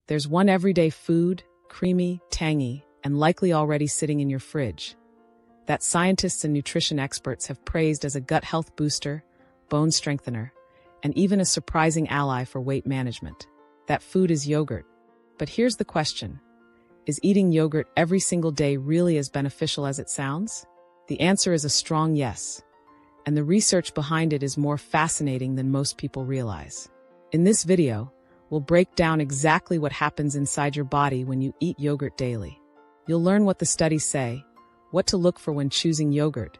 There's one everyday food, creamy, tangy, and likely already sitting in your fridge, that scientists and nutrition experts have praised as a gut health booster, bone strengthener, and even a surprising ally for weight management. That food is yogurt. But here's the question. Is eating yogurt every single day really as beneficial as it sounds? The answer is a strong yes. And the research behind it is more fascinating than most people realize. In this video, we'll break down exactly what happens inside your body when you eat yogurt daily. You'll learn what the studies say, what to look for when choosing yogurt,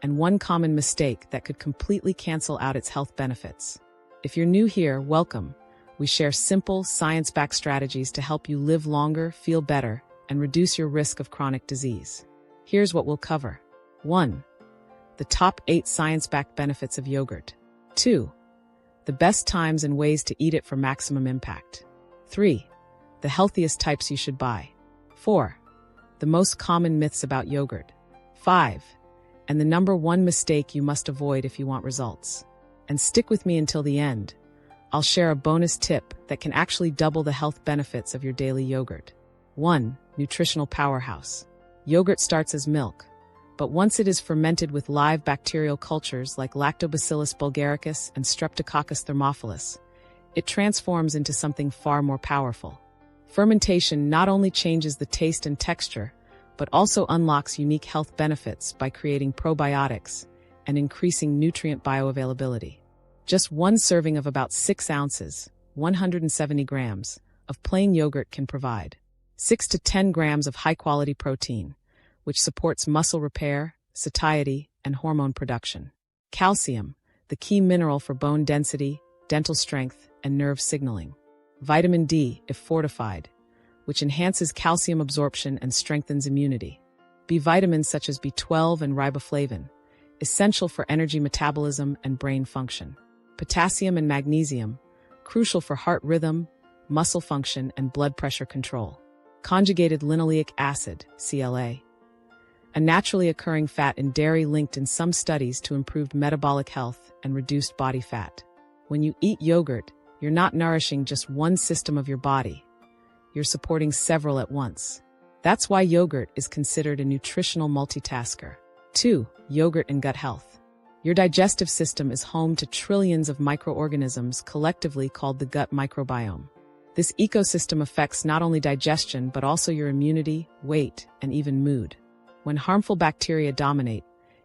and one common mistake that could completely cancel out its health benefits. If you're new here, welcome. We share simple, science-backed strategies to help you live longer, feel better, and reduce your risk of chronic disease. Here's what we'll cover. 1. The top 8 science-backed benefits of yogurt. 2. The best times and ways to eat it for maximum impact. 3. The healthiest types you should buy. 4. The most common myths about yogurt. 5. And the number 1 mistake you must avoid if you want results. And stick with me until the end. I'll share a bonus tip that can actually double the health benefits of your daily yogurt. 1. Nutritional powerhouse. Yogurt starts as milk, but once it is fermented with live bacterial cultures like Lactobacillus bulgaricus and Streptococcus thermophilus, it transforms into something far more powerful. Fermentation not only changes the taste and texture, but also unlocks unique health benefits by creating probiotics and increasing nutrient bioavailability. Just one serving of about 6 ounces, 170 grams, of plain yogurt can provide 6 to 10 grams of high-quality protein, which supports muscle repair, satiety, and hormone production. Calcium, the key mineral for bone density, dental strength, and nerve signaling. Vitamin D, if fortified, which enhances calcium absorption and strengthens immunity. B vitamins such as B12 and riboflavin, essential for energy metabolism and brain function. Potassium and magnesium, crucial for heart rhythm, muscle function, and blood pressure control. Conjugated linoleic acid, CLA, a naturally occurring fat in dairy linked in some studies to improved metabolic health and reduced body fat. When you eat yogurt, you're not nourishing just one system of your body. You're supporting several at once. That's why yogurt is considered a nutritional multitasker. 2. Yogurt and gut health. Your digestive system is home to trillions of microorganisms collectively called the gut microbiome. This ecosystem affects not only digestion but also your immunity, weight, and even mood. When harmful bacteria dominate,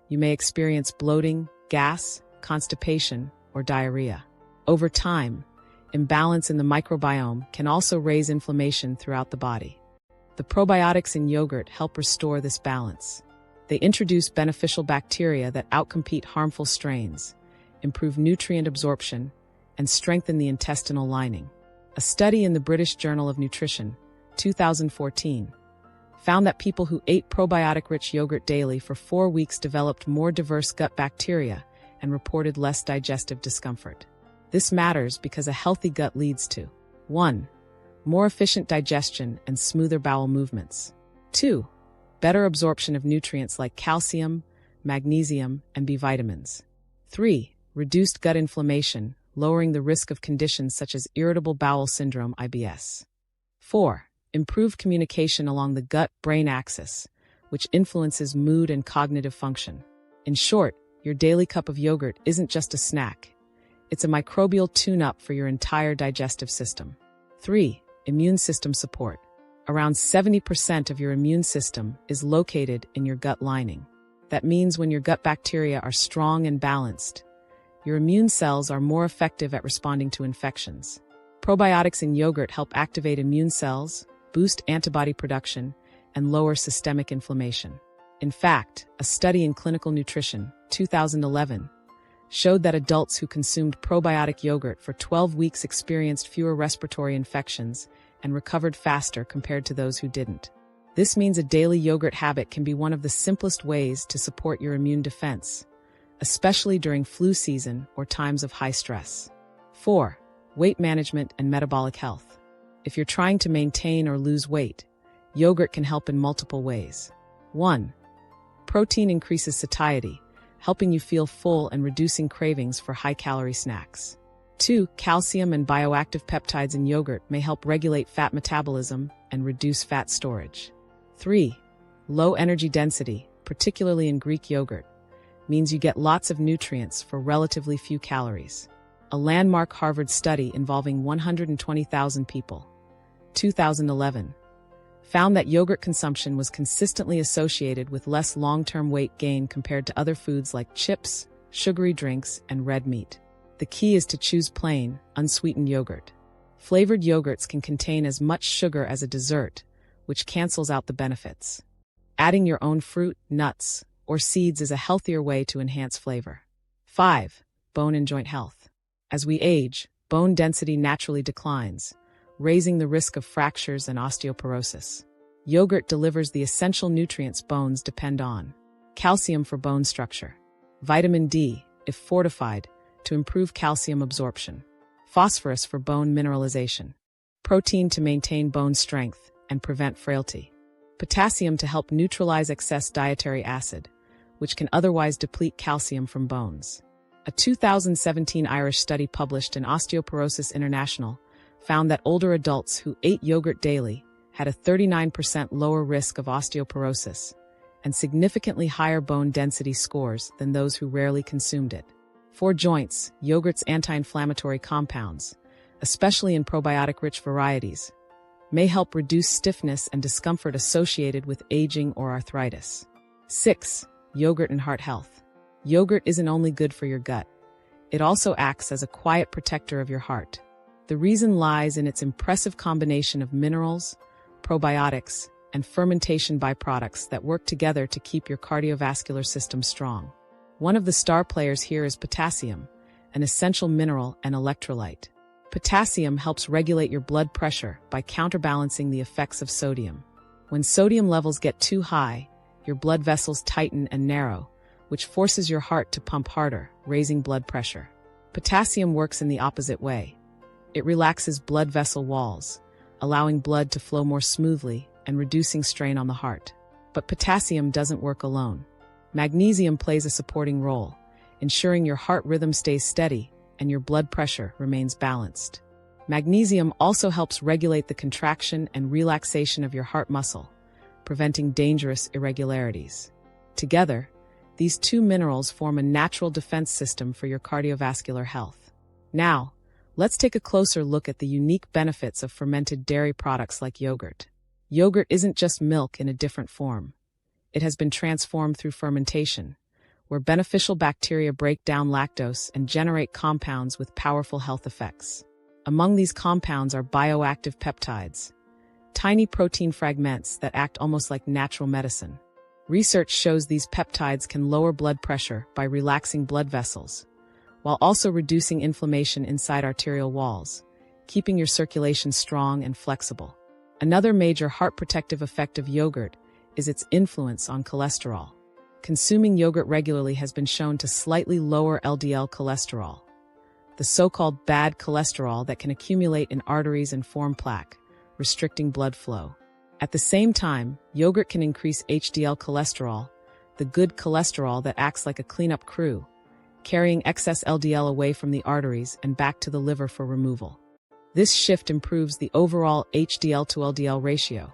you may experience bloating, gas, constipation, or diarrhea. Over time, imbalance in the microbiome can also raise inflammation throughout the body. The probiotics in yogurt help restore this balance. They introduce beneficial bacteria that outcompete harmful strains, improve nutrient absorption, and strengthen the intestinal lining. A study in the British Journal of Nutrition, 2014, found that people who ate probiotic-rich yogurt daily for 4 weeks developed more diverse gut bacteria and reported less digestive discomfort. This matters because a healthy gut leads to 1. More efficient digestion and smoother bowel movements. 2. Better absorption of nutrients like calcium, magnesium, and B vitamins. 3. Reduced gut inflammation, lowering the risk of conditions such as irritable bowel syndrome (IBS). 4. Improved communication along the gut-brain axis, which influences mood and cognitive function. In short, your daily cup of yogurt isn't just a snack. It's a microbial tune-up for your entire digestive system. 3. Immune system support. Around 70% of your immune system is located in your gut lining. That means when your gut bacteria are strong and balanced, your immune cells are more effective at responding to infections. Probiotics in yogurt help activate immune cells, boost antibody production, and lower systemic inflammation. In fact, a study in Clinical Nutrition, 2011, showed that adults who consumed probiotic yogurt for 12 weeks experienced fewer respiratory infections and recovered faster compared to those who didn't. This means a daily yogurt habit can be one of the simplest ways to support your immune defense, especially during flu season or times of high stress. 4. Weight management and metabolic health. If you're trying to maintain or lose weight, yogurt can help in multiple ways. 1. Protein increases satiety, helping you feel full and reducing cravings for high-calorie snacks. 2. Calcium and bioactive peptides in yogurt may help regulate fat metabolism and reduce fat storage. 3. Low energy density, particularly in Greek yogurt, means you get lots of nutrients for relatively few calories. A landmark Harvard study involving 120,000 people, 2011, found that yogurt consumption was consistently associated with less long-term weight gain compared to other foods like chips, sugary drinks, and red meat. The key is to choose plain, unsweetened yogurt. Flavored yogurts can contain as much sugar as a dessert, which cancels out the benefits. Adding your own fruit, nuts, or seeds is a healthier way to enhance flavor. 5. Bone and joint health. As we age, bone density naturally declines, raising the risk of fractures and osteoporosis. Yogurt delivers the essential nutrients bones depend on. Calcium for bone structure. Vitamin D, if fortified, to improve calcium absorption. Phosphorus for bone mineralization. Protein to maintain bone strength and prevent frailty. Potassium to help neutralize excess dietary acid, which can otherwise deplete calcium from bones. A 2017 Irish study published in Osteoporosis International found that older adults who ate yogurt daily had a 39% lower risk of osteoporosis and significantly higher bone density scores than those who rarely consumed it. For joints, yogurt's anti-inflammatory compounds, especially in probiotic-rich varieties, may help reduce stiffness and discomfort associated with aging or arthritis. 6. Yogurt and heart health. Yogurt isn't only good for your gut, it also acts as a quiet protector of your heart. The reason lies in its impressive combination of minerals, probiotics, and fermentation byproducts that work together to keep your cardiovascular system strong. One of the star players here is potassium, an essential mineral and electrolyte. Potassium helps regulate your blood pressure by counterbalancing the effects of sodium. When sodium levels get too high, your blood vessels tighten and narrow, which forces your heart to pump harder, raising blood pressure. Potassium works in the opposite way. It relaxes blood vessel walls, allowing blood to flow more smoothly and reducing strain on the heart. But potassium doesn't work alone. Magnesium plays a supporting role, ensuring your heart rhythm stays steady and your blood pressure remains balanced. Magnesium also helps regulate the contraction and relaxation of your heart muscle, preventing dangerous irregularities. Together, these two minerals form a natural defense system for your cardiovascular health. Now, let's take a closer look at the unique benefits of fermented dairy products like yogurt. Yogurt isn't just milk in a different form. It has been transformed through fermentation, where beneficial bacteria break down lactose and generate compounds with powerful health effects. Among these compounds are bioactive peptides, tiny protein fragments that act almost like natural medicine. Research shows these peptides can lower blood pressure by relaxing blood vessels, while also reducing inflammation inside arterial walls, keeping your circulation strong and flexible. Another major heart protective effect of yogurt is its influence on cholesterol. Consuming yogurt regularly has been shown to slightly lower LDL cholesterol, the so-called bad cholesterol that can accumulate in arteries and form plaque, restricting blood flow. At the same time, yogurt can increase HDL cholesterol, the good cholesterol that acts like a cleanup crew, carrying excess LDL away from the arteries and back to the liver for removal. This shift improves the overall HDL to LDL ratio,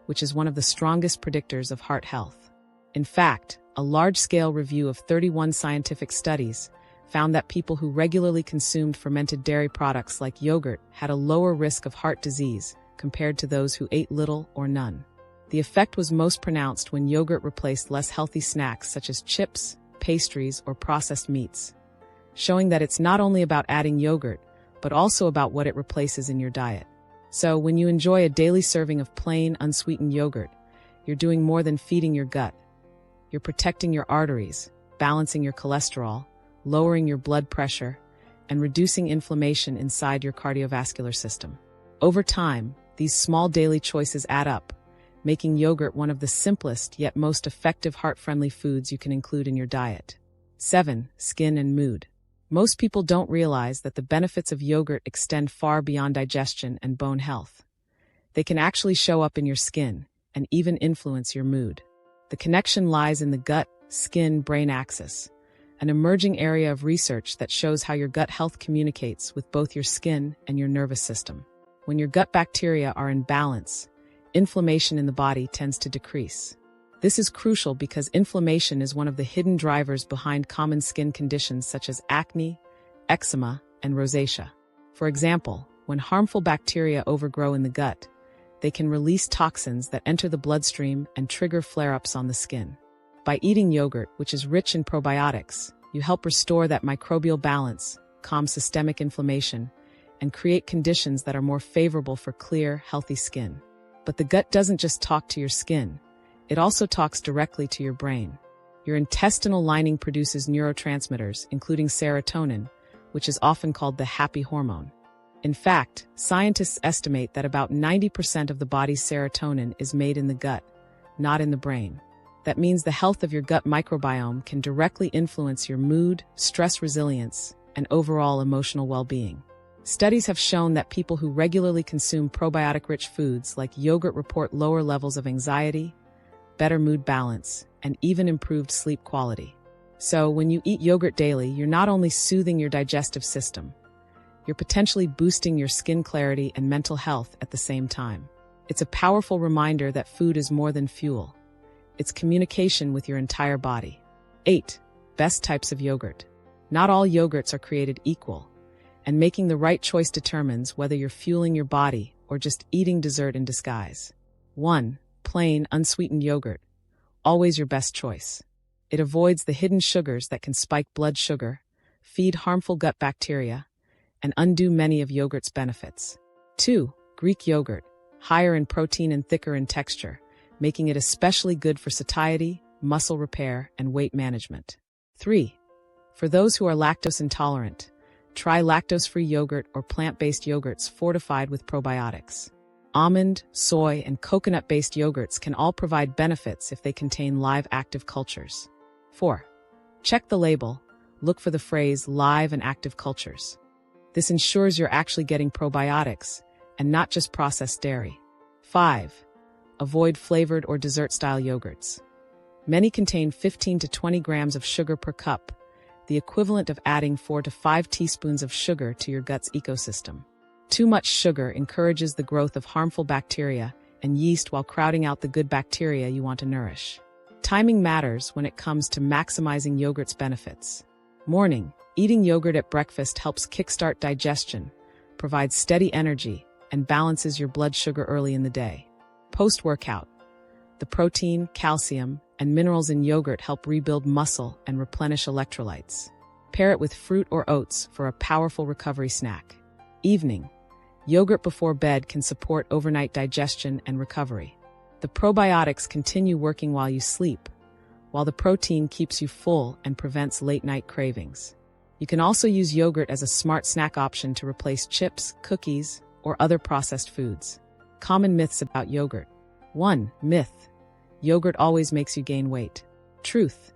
which is one of the strongest predictors of heart health. In fact, a large-scale review of 31 scientific studies found that people who regularly consumed fermented dairy products like yogurt had a lower risk of heart disease compared to those who ate little or none. The effect was most pronounced when yogurt replaced less healthy snacks such as chips, pastries, or processed meats, showing that it's not only about adding yogurt, but also about what it replaces in your diet. So, when you enjoy a daily serving of plain, unsweetened yogurt, you're doing more than feeding your gut. You're protecting your arteries, balancing your cholesterol, lowering your blood pressure, and reducing inflammation inside your cardiovascular system. Over time, these small daily choices add up, making yogurt one of the simplest yet most effective heart-friendly foods you can include in your diet. 7. Skin and mood. Most people don't realize that the benefits of yogurt extend far beyond digestion and bone health. They can actually show up in your skin and even influence your mood. The connection lies in the gut-skin-brain axis, an emerging area of research that shows how your gut health communicates with both your skin and your nervous system. When your gut bacteria are in balance, inflammation in the body tends to decrease. This is crucial because inflammation is one of the hidden drivers behind common skin conditions such as acne, eczema, and rosacea. For example, when harmful bacteria overgrow in the gut, they can release toxins that enter the bloodstream and trigger flare-ups on the skin. By eating yogurt, which is rich in probiotics, you help restore that microbial balance, calm systemic inflammation, and create conditions that are more favorable for clear, healthy skin. But the gut doesn't just talk to your skin, it also talks directly to your brain. Your intestinal lining produces neurotransmitters, including serotonin, which is often called the happy hormone. In fact, scientists estimate that about 90% of the body's serotonin is made in the gut, not in the brain. That means the health of your gut microbiome can directly influence your mood, stress resilience, and overall emotional well-being. Studies have shown that people who regularly consume probiotic-rich foods like yogurt report lower levels of anxiety, better mood balance, and even improved sleep quality. So, when you eat yogurt daily, you're not only soothing your digestive system, you're potentially boosting your skin clarity and mental health at the same time. It's a powerful reminder that food is more than fuel. It's communication with your entire body. 8. Best types of yogurt. Not all yogurts are created equal, and making the right choice determines whether you're fueling your body or just eating dessert in disguise. 1. Plain, unsweetened yogurt. Always your best choice. It avoids the hidden sugars that can spike blood sugar, feed harmful gut bacteria, and undo many of yogurt's benefits. 2. Greek yogurt. Higher in protein and thicker in texture, making it especially good for satiety, muscle repair, and weight management. 3. For those who are lactose intolerant, try lactose-free yogurt or plant-based yogurts fortified with probiotics. Almond, soy, and coconut-based yogurts can all provide benefits if they contain live active cultures. 4. Check the label. Look for the phrase live and active cultures. This ensures you're actually getting probiotics and not just processed dairy. 5. Avoid flavored or dessert-style yogurts. Many contain 15 to 20 grams of sugar per cup, the equivalent of adding 4 to 5 teaspoons of sugar to your gut's ecosystem. Too much sugar encourages the growth of harmful bacteria and yeast while crowding out the good bacteria you want to nourish. Timing matters when it comes to maximizing yogurt's benefits. Morning. Eating yogurt at breakfast helps kickstart digestion, provides steady energy, and balances your blood sugar early in the day. Post-workout. The protein, calcium, and minerals in yogurt help rebuild muscle and replenish electrolytes. Pair it with fruit or oats for a powerful recovery snack. Evening. Yogurt before bed can support overnight digestion and recovery. The probiotics continue working while you sleep, while the protein keeps you full and prevents late-night cravings. You can also use yogurt as a smart snack option to replace chips, cookies, or other processed foods. Common myths about yogurt. 1. Myth. Yogurt always makes you gain weight. Truth.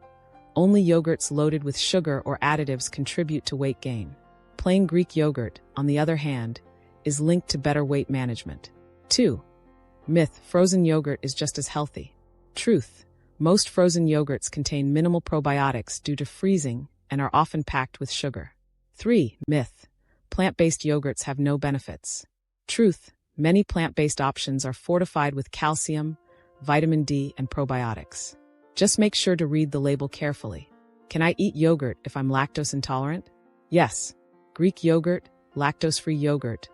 Only yogurts loaded with sugar or additives contribute to weight gain. Plain Greek yogurt, on the other hand, is linked to better weight management. 2. Myth. Frozen yogurt is just as healthy. Truth. Most frozen yogurts contain minimal probiotics due to freezing and are often packed with sugar. 3. Myth. Plant-based yogurts have no benefits. Truth. Many plant-based options are fortified with calcium, vitamin D, and probiotics. Just make sure to read the label carefully. Can I eat yogurt if I'm lactose intolerant? Yes. Greek yogurt, lactose-free yogurt,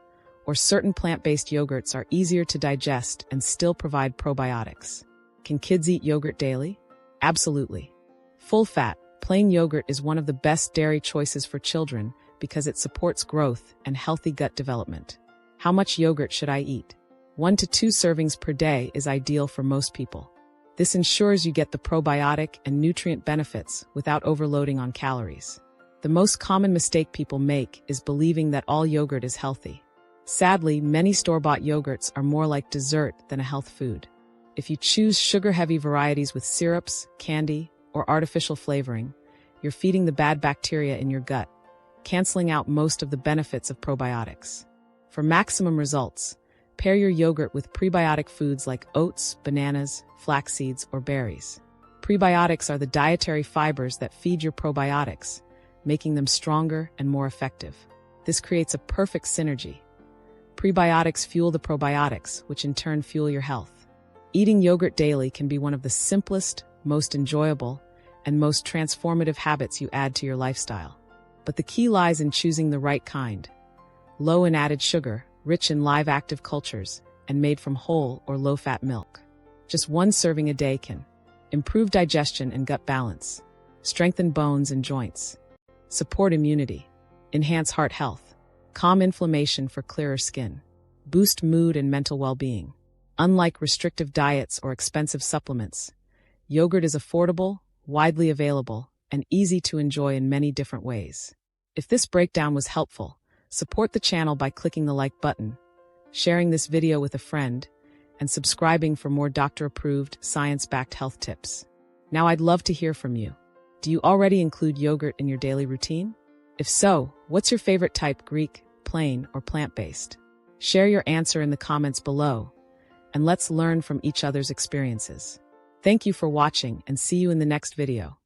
or certain plant-based yogurts are easier to digest and still provide probiotics. Can kids eat yogurt daily? Absolutely. Full-fat, plain yogurt is one of the best dairy choices for children because it supports growth and healthy gut development. How much yogurt should I eat? 1 to 2 servings per day is ideal for most people. This ensures you get the probiotic and nutrient benefits without overloading on calories. The most common mistake people make is believing that all yogurt is healthy. Sadly, many store-bought yogurts are more like dessert than a health food. If you choose sugar-heavy varieties with syrups, candy, or artificial flavoring, you're feeding the bad bacteria in your gut, canceling out most of the benefits of probiotics. For maximum results, pair your yogurt with prebiotic foods like oats, bananas, flax seeds, or berries. Prebiotics are the dietary fibers that feed your probiotics, making them stronger and more effective. This creates a perfect synergy. Prebiotics fuel the probiotics, which in turn fuel your health. Eating yogurt daily can be one of the simplest, most enjoyable, and most transformative habits you add to your lifestyle. But the key lies in choosing the right kind. Low in added sugar, rich in live active cultures, and made from whole or low-fat milk. Just one serving a day can improve digestion and gut balance, strengthen bones and joints, support immunity, enhance heart health, calm inflammation for clearer skin, boost mood and mental well-being. Unlike restrictive diets or expensive supplements, yogurt is affordable, widely available, and easy to enjoy in many different ways. If this breakdown was helpful, support the channel by clicking the like button, sharing this video with a friend, and subscribing for more doctor-approved, science-backed health tips. Now I'd love to hear from you. Do you already include yogurt in your daily routine? If so, what's your favorite type, Greek, plain, or plant-based? Share your answer in the comments below, and let's learn from each other's experiences. Thank you for watching, and see you in the next video.